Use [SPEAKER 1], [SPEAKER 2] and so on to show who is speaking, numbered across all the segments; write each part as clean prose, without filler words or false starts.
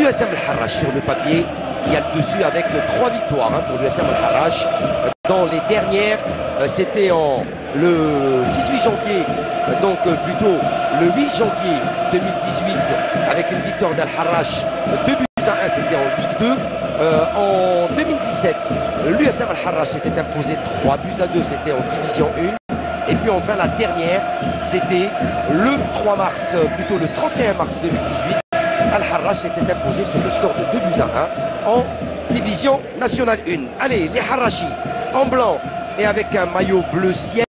[SPEAKER 1] l'USM Al-Harrach sur le papier qui a le dessus avec 3 victoires pour l'USM Al-Harrach. Dans les dernières, c'était le 18 janvier, donc plutôt le 8 janvier 2018 avec une victoire d'Al-Harrach 2-1, c'était en Ligue 2. En 2017, l'USM Al-Harrach s'était imposé 3-2, c'était en Division 1. Et puis enfin la dernière, c'était le 3 mars, plutôt le 31 mars 2018. Al-Harrach s'était imposé sur le score de 2-1 en Division Nationale 1. Allez, les Harrachis en blanc et avec un maillot bleu ciel.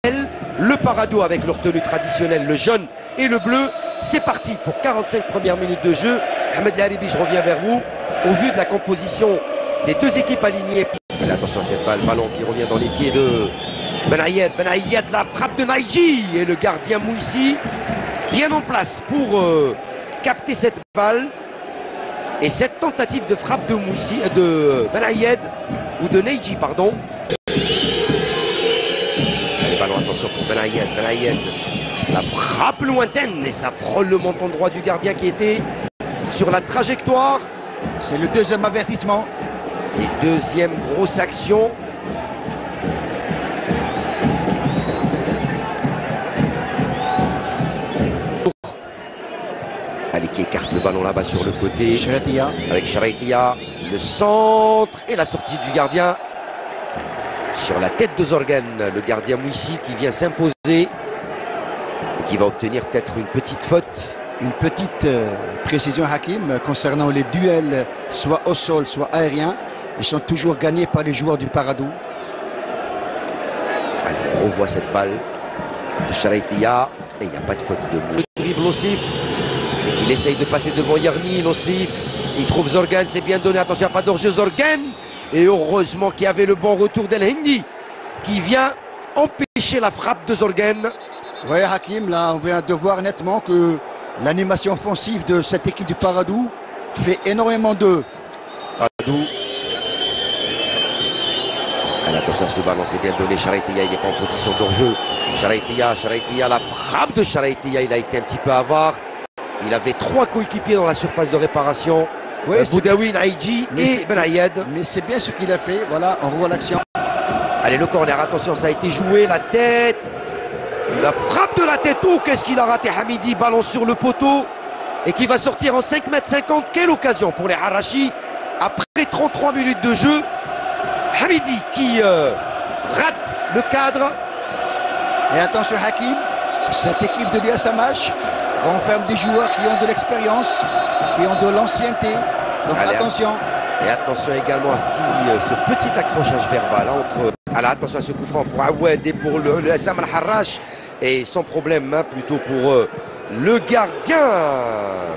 [SPEAKER 1] Le Parado avec leur tenue traditionnelle, le jaune et le bleu. C'est parti pour 45 premières minutes de jeu. Ahmed Laribi, je reviens vers vous. Au vu de la composition des deux équipes alignées. Et attention à cette balle, ballon qui revient dans les pieds de Benayed. Benayed, la frappe de Naïji. Et le gardien Mouissi, bien en place pour capter cette balle. Et cette tentative de frappe de Mouissi, de Benayed, ou de Naïji, pardon. Allez, ballon, attention pour Benayed. Benayed, la frappe lointaine. Et ça frôle le menton droit du gardien qui était sur la trajectoire.
[SPEAKER 2] C'est le deuxième avertissement.
[SPEAKER 1] Et deuxième grosse action. Allez, qui écarte le ballon là-bas sur le côté.
[SPEAKER 2] Sharaitia.
[SPEAKER 1] Avec Sharaitia, le centre et la sortie du gardien. Sur la tête de Zorgan, le gardien Mouissi qui vient s'imposer. Et qui va obtenir peut-être une petite faute.
[SPEAKER 2] Une petite précision, Hakim, concernant les duels, soit au sol, soit aérien. Ils sont toujours gagnés par les joueurs du Parado.
[SPEAKER 1] Allez, on revoit cette balle de Sharaitia. Et il n'y a pas de faute de Mouissi. Le dribble Ossif. Il essaye de passer devant Yarni, l'Ossif. Il trouve Zorgan, c'est bien donné. Attention, il n'y a pas d'orge Zorgan. Et heureusement qu'il y avait le bon retour d'El Hindi qui vient empêcher la frappe de Zorgan.
[SPEAKER 2] Vous voyez, Hakim, là, on vient de voir nettement que l'animation offensive de cette équipe du Paradou fait énormément de...
[SPEAKER 1] Paradou. Allez, attention à ce ballon, c'est bien donné. Sharaitia, il n'est pas en position d'hors-jeu. Sharaitia, la frappe de Sharaitia, il a été un petit peu avare. Il avait 3 coéquipiers dans la surface de réparation.
[SPEAKER 2] Oui,
[SPEAKER 1] Boudaoui, Naïji et Benayed.
[SPEAKER 2] Mais c'est bien ce qu'il a fait. Voilà, on revoit l'action.
[SPEAKER 1] Allez, le corner, attention, ça a été joué. La tête. La frappe de la tête. Oh, qu'est-ce qu'il a raté, Hamidi. Ballon sur le poteau. Et qui va sortir en 5,50 m. Quelle occasion pour les Harrachis. Après 33 minutes de jeu. Hamidi qui rate le cadre.
[SPEAKER 2] Et attention, Hakim. Cette équipe de l'USM renferme des joueurs qui ont de l'expérience, qui ont de l'ancienneté. Donc allez, attention.
[SPEAKER 1] Et attention également à ce petit accrochage verbal entre... Alors attention à ce coup franc pour Awed et pour le l'USM Al-Harrach. Et sans problème, plutôt pour le gardien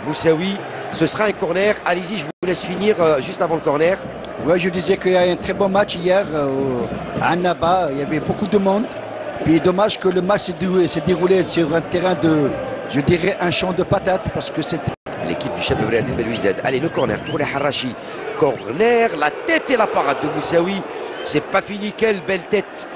[SPEAKER 1] Moussaoui. Ce sera un corner. Allez-y, je vous laisse finir juste avant le corner.
[SPEAKER 2] Oui, je disais qu'il y a un très bon match hier à Annaba. Il y avait beaucoup de monde. Puis dommage que le match s'est déroulé sur un terrain de, je dirais, un champ de patates parce que c'était...
[SPEAKER 1] L'équipe du chef Belouizdad Belouizdad. Allez, le corner pour les Harrachis. Corner, la tête et la parade de Moussaoui. C'est pas fini, quelle belle tête.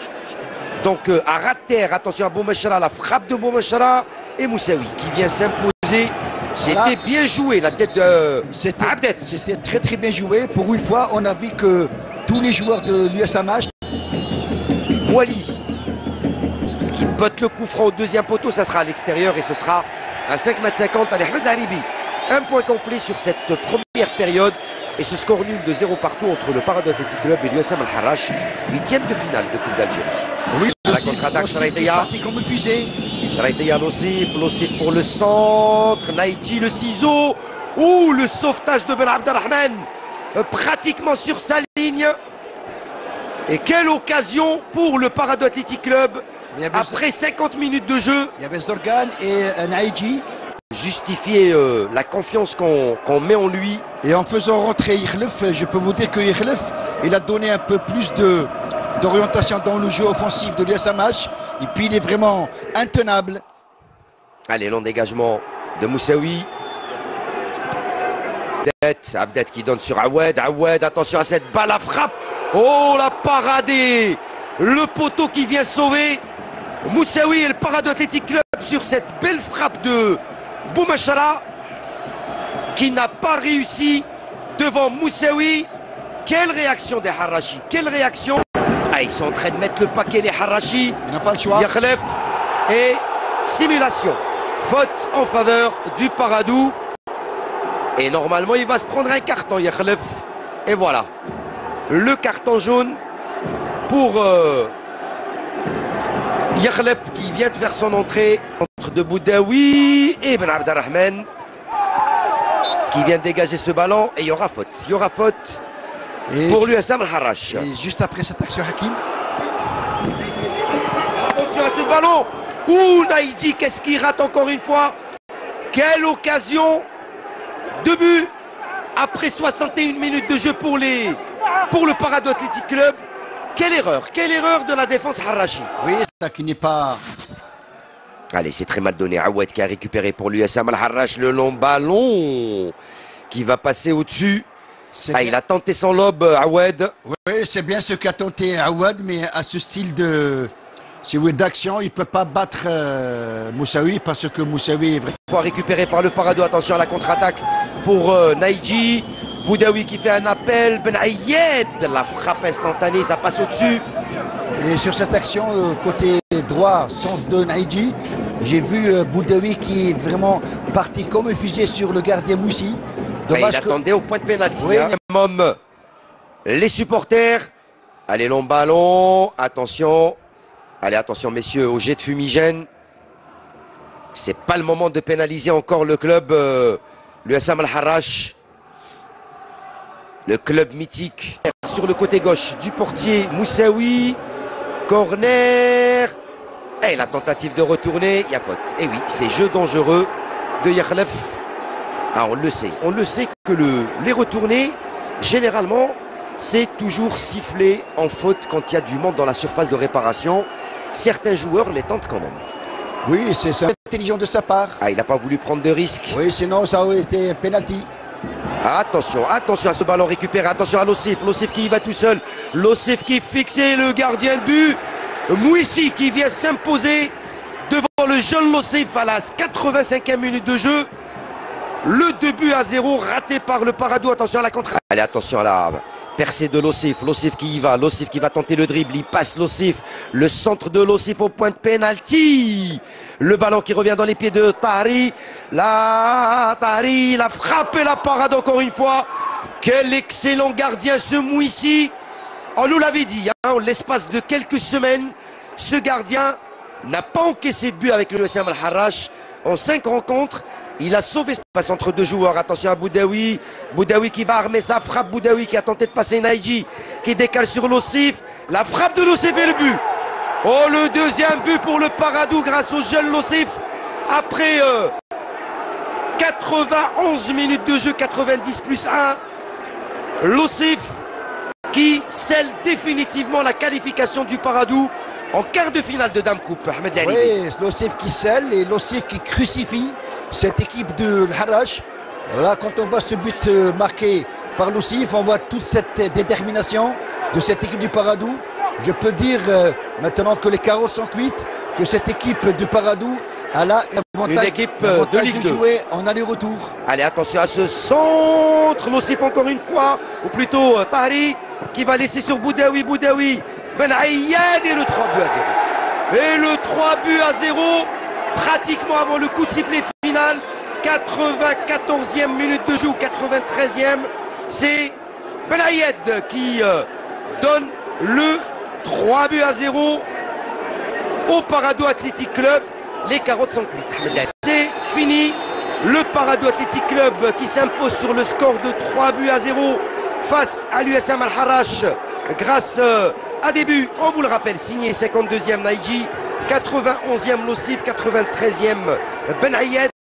[SPEAKER 1] Donc à ras de terre, attention à Boumachara, la frappe de Boumachara et Moussaoui qui vient s'imposer. C'était bien joué, la tête de Abdet.
[SPEAKER 2] C'était très très bien joué. Pour une fois, on a vu que tous les joueurs de l'USM
[SPEAKER 1] Mouali qui botte le coup franc au deuxième poteau, ça sera à l'extérieur et ce sera à 5,50 m. Allez, Ahmed Laribi, un point complet sur cette première période et ce score nul de 0 partout entre le Parado Athletic Club et l'USM Al-Harrach, 8e de finale de Coupe d'Algérie.
[SPEAKER 2] Oui,
[SPEAKER 1] la contre-attaque, Sharaitia.
[SPEAKER 2] Parti comme une fusée.
[SPEAKER 1] Sharaitia, l'Ossif pour le centre, Naïji, le ciseau. Ouh, le sauvetage de Ben Abdelrahman, pratiquement sur sa ligne. Et quelle occasion pour le Parado Athletic Club. Après 50 minutes de jeu,
[SPEAKER 2] il y avait Zorgan et Naïji.
[SPEAKER 1] Justifier la confiance qu'on met en lui.
[SPEAKER 2] Et en faisant rentrer Irlef, je peux vous dire que Irlef, il a donné un peu plus d'orientation dans le jeu offensif de l'USM. Et puis il est vraiment intenable.
[SPEAKER 1] Allez, long dégagement de Moussaoui. Abdet qui donne sur Awed. Awed, attention à cette balle à frappe. Oh, la paradée. Le poteau qui vient sauver Moussaoui et le Parado Athletic Club sur cette belle frappe de Boumachara qui n'a pas réussi devant Moussaoui. Quelle réaction des Harachi, quelle réaction. Ah, ils sont en train de mettre le paquet les Harachi.
[SPEAKER 2] Il n'a pas le choix.
[SPEAKER 1] Yakhlef et simulation. Faute en faveur du Paradou. Et normalement il va se prendre un carton Yakhlef. Et voilà. Le carton jaune pour Yakhlef qui vient de faire son entrée entre de Boudaoui et Ben Abdelrahman qui vient de dégager ce ballon. Et il y aura faute. Il y aura faute pour l'USM Al-Harrach.
[SPEAKER 2] Et juste après cette action, Hakim.
[SPEAKER 1] Attention à ce ballon. Ouh, Naïdji, qu'est-ce qu'il rate encore une fois. Quelle occasion de but après 61 minutes de jeu pour le Paradou Athletic Club. Quelle erreur de la défense Harachi.
[SPEAKER 2] Oui, ça qui n'est pas...
[SPEAKER 1] Allez, c'est très mal donné. Aoued qui a récupéré pour l'USM Al-Harrach le long ballon qui va passer au-dessus. Ah, il a tenté son lob, Aoued.
[SPEAKER 2] Oui, c'est bien ce qu'a tenté Aoued, mais à ce style de... Si vous voulez, d'action, il ne peut pas battre Moussaoui parce que Moussaoui est vraiment...
[SPEAKER 1] Fois récupéré par le Paradou. Attention à la contre-attaque pour Naïdji. Boudaoui qui fait un appel. Ben Ayed, la frappe instantanée, ça passe au-dessus.
[SPEAKER 2] Et sur cette action, côté droit, centre de Naïdji, j'ai vu Boudaoui qui est vraiment parti comme une fusée sur le gardien Moussi.
[SPEAKER 1] Dommage il attendait au point de pénalty. Oui, hein. Les supporters. Allez, long ballon. Attention. Allez, attention, messieurs, au jet de fumigène. C'est pas le moment de pénaliser encore le club, l'USM Al-Harrach. Le club mythique. Sur le côté gauche du portier Moussaoui. Corner. Et la tentative de retourner. Il y a faute. Et oui, c'est jeu dangereux de Yakhlef. Ah, on le sait que les retournées, généralement, c'est toujours sifflé en faute quand il y a du monde dans la surface de réparation. Certains joueurs les tentent quand même.
[SPEAKER 2] Oui, c'est intelligent de sa part.
[SPEAKER 1] Ah, il n'a pas voulu prendre de risques.
[SPEAKER 2] Oui, sinon ça aurait été un penalty.
[SPEAKER 1] Attention à ce ballon récupéré. Attention à Lossif. Lossif qui y va tout seul. Lossif qui est fixé, le gardien de but. Mouissi qui vient s'imposer devant le jeune Lossif à la 85e minute de jeu. Le 2-0 raté par le Paradou. Attention à la contre. Allez, attention à la percée de Lossif. Lossif qui y va. Lossif qui va tenter le dribble. Il passe Lossif. Le centre de Lossif au point de pénalty. Le ballon qui revient dans les pieds de Tahri. Tahri, la frappe et la parade encore une fois. Quel excellent gardien ce Mouissi. On nous l'avait dit, hein, en l'espace de quelques semaines, ce gardien n'a pas encaissé de but avec le l'USM Al-Harrach. En 5 rencontres, il a sauvé ce passe entre deux joueurs. Attention à Boudaoui. Boudaoui qui va armer sa frappe. Boudaoui qui a tenté de passer Naïdji, qui décale sur Lossif. La frappe de Lossif et le but. Oh, le deuxième but pour le Paradou grâce au jeune Lossif. Après 91 minutes de jeu, 90 plus 1. Lossif qui scelle définitivement la qualification du Paradou en quart de finale de Dame Coupe. Ahmed Laribi.
[SPEAKER 2] Oui, Lossif qui scelle et Lossif qui crucifie cette équipe de Harrach. Voilà, quand on voit ce but marqué par Lossif, on voit toute cette détermination de cette équipe du Paradou. Je peux dire maintenant que les carottes sont cuites, que cette équipe du Paradou a l'avantage de jouer en aller-retour.
[SPEAKER 1] Allez, attention à ce centre. Lossif encore une fois, ou plutôt Tahri qui va laisser sur Boudaoui. Boudaoui, Ben Ayad et le 3-0. Et le 3-0, pratiquement avant le coup de sifflet final. 94e minute de jeu, 93e. C'est Ben Ayad qui donne le 3-0 au Paradou Athletic Club. Les carottes sont cuites. C'est fini. Le Paradou Athletic Club qui s'impose sur le score de 3-0 face à l'USM Al-Harrach grâce à des buts, on vous le rappelle, signé 52e Naïdji, 91e Lossif, 93e Ben Ayed.